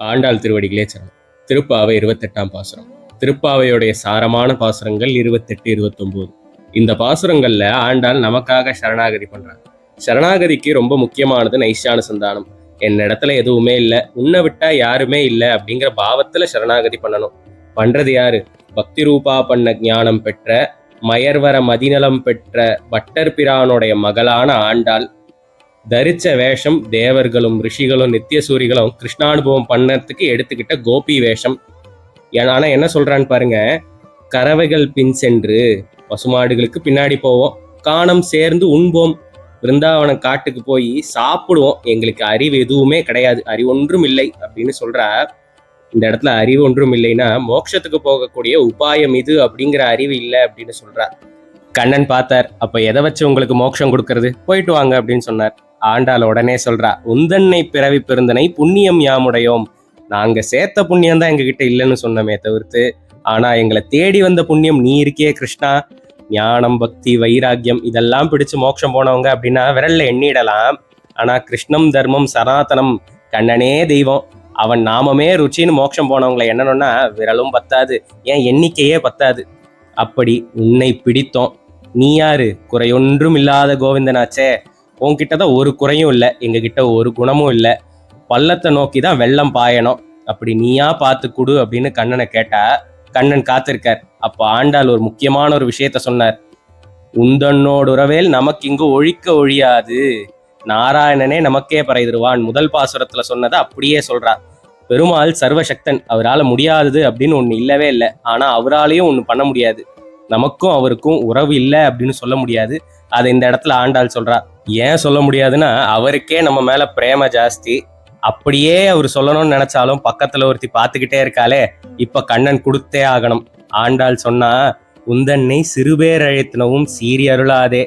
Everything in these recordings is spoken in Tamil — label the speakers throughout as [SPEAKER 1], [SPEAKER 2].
[SPEAKER 1] ஆண்டாள் திருவடிகளே சரணம். திருப்பாவை 28ஆம் பாசுரம். திருப்பாவையுடைய சாரமான பாசுரங்கள் 28, 29. இந்த பாசுரங்கள்ல ஆண்டாள் நமக்காக சரணாகதி பண்றாங்க. சரணாகதிக்கு ரொம்ப முக்கியமானது நைஷானுசந்தானம். என்னிடத்துல எதுவுமே இல்லை, உன்னை விட்டா யாருமே இல்லை அப்படிங்கிற பாவத்துல சரணாகதி பண்ணணும். பண்றது யாரு? பக்தி ரூபா பண்ண ஞானம் பெற்ற மயர்வர மதிநலம் பெற்ற பட்டர் பிரானுடைய மகளான ஆண்டாள் தரிச்ச வேஷம் தேவர்களும் ரிஷிகளும் நித்தியசூரிகளும் கிருஷ்ணானுபவம் பண்ணறதுக்கு எடுத்துக்கிட்ட கோபி வேஷம். ஆனா என்ன சொல்றான்னு பாருங்க, கறவைகள் பின் சென்று பசுமாடுகளுக்கு பின்னாடி போவோம், காணம் சேர்ந்து உண்போம், பிருந்தாவனம் காட்டுக்கு போய் சாப்பிடுவோம், எங்களுக்கு அறிவு எதுவுமே கிடையாது, அறிவொன்றும் இல்லை அப்படின்னு சொல்றார். இந்த இடத்துல அறிவு ஒன்றும் இல்லைன்னா மோட்சத்துக்கு போகக்கூடிய உபாயம் இது அப்படிங்கிற அறிவு இல்லை அப்படின்னு சொல்றார். கண்ணன் பார்த்தார், அப்ப எதை வச்சு உங்களுக்கு மோட்சம் கொடுக்கறது, போயிட்டு வாங்க அப்படின்னு சொன்னார். ஆண்டாள் உடனே சொல்றா, உந்தன்னை பிறவி பெருந்தனை புண்ணியம் யாமுடையோம். நாங்க சேர்த்த புண்ணியம் தான் எங்க கிட்ட இல்லைன்னு சொன்னமே தவிர்த்து, ஆனா எங்களை தேடி வந்த புண்ணியம் நீ இருக்கே கிருஷ்ணா. ஞானம் பக்தி வைராக்கியம் இதெல்லாம் பிடிச்சு மோட்சம் போனவங்க அப்படின்னா விரல்ல எண்ணிடலாம். ஆனா கிருஷ்ணம் தர்மம் சனாதனம், கண்ணனே தெய்வம், அவன் நாமமே ருச்சின்னு மோட்சம் போனவங்களை என்னன்னா விரலும் பத்தாது, ஏன் எண்ணிக்கையே பத்தாது. அப்படி உன்னை பிடித்தோம், நீ யாரு? குறையொன்றும் இல்லாத கோவிந்தனாச்சே, உன்கிட்டதான் ஒரு குறையும் இல்லை, எங்ககிட்ட ஒரு குணமும் இல்லை, பள்ளத்தை நோக்கி தான் வெள்ளம் பாயணும், அப்படி நீயா பார்த்து கொடு அப்படின்னு கண்ணனை கேட்டா கண்ணன் காத்திருக்கார். அப்ப ஆண்டாள் ஒரு முக்கியமான ஒரு விஷயத்த சொன்னார். உந்தன்னோடு உறவேல் நமக்கு இங்கு ஒழிக்க ஒழியாது, நாராயணனே நமக்கே பறைதருவான். முதல் பாசுரத்துல சொன்னதை அப்படியே சொல்றார். பெருமாள் சர்வசக்தன், அவரால் முடியாதது அப்படின்னு ஒண்ணு இல்லவே இல்லை. ஆனா அவராலையும் ஒண்ணு பண்ண முடியாது, நமக்கும் அவருக்கும் உறவு இல்லை அப்படின்னு சொல்ல முடியாது. அதை இந்த இடத்துல ஆண்டாள் சொல்றா. ஏன் சொல்ல முடியாதுன்னா, அவருக்கே நம்ம மேல பிரேம ஜாஸ்தி. அப்படியே அவர் சொல்லணும்னு நினைச்சாலும் பக்கத்துல ஒருத்தி பார்த்துக்கிட்டே இருக்காளே, இப்ப கண்ணன் கொடுத்தே ஆகணும். ஆண்டாள் சொன்னா, உந்தன்னை சிறுபேர் அழைத்தினவும் சீரி அருளாதே.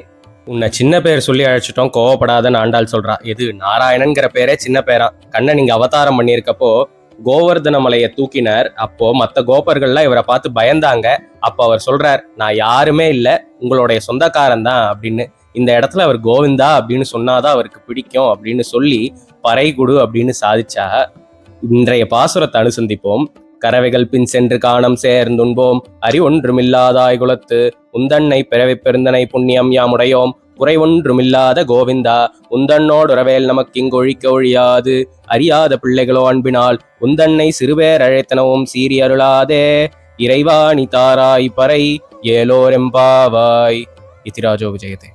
[SPEAKER 1] உன்னை சின்ன பேர் சொல்லி அழைச்சிட்டோம், கோவப்படாதன்னு ஆண்டாள் சொல்றா. எது? நாராயணன்கிற பேரே சின்ன பேரா. கண்ணன் இங்க அவதாரம் பண்ணியிருக்கப்போ கோவர்தன மலையை தூக்கினார். அப்போ மற்ற கோபர்கள்லாம் இவரை பார்த்து பயந்தாங்க. அப்ப அவர் சொல்றார், நான் யாருமே இல்லை, உங்களுடைய சொந்தக்காரன் தான் அப்படின்னு. இந்த இடத்துல அவர் கோவிந்தா அப்படின்னு சொன்னாதான் அவருக்கு பிடிக்கும் அப்படின்னு சொல்லி பறை கொடு அப்படின்னு சாதிச்சா. இன்றைய பாசுரத்தை அனுசந்திப்போம். கறவைகள் பின் சென்று காணம் சேர்ந்துண்போம், அறி ஒன்றுமில்லாதாய் குலத்து உந்தன்னை பிறவி பெருந்தனை புண்ணியம் யாமுடையோம். குறை ஒன்றுமில்லாத கோவிந்தா, உந்தன்னோடு உறவேல் நமக்கு இங்கு ஒழிக்க ஒழியாது, அறியாத பிள்ளைகளோ அன்பினால் உந்தன்னை சிறுபேர் அழைத்தனவும் சீரி அருளாதே. இறைவா நீ தாராய் பறை, ஏலோரெம்பாவாய். இதிராஜோ விஜயதே.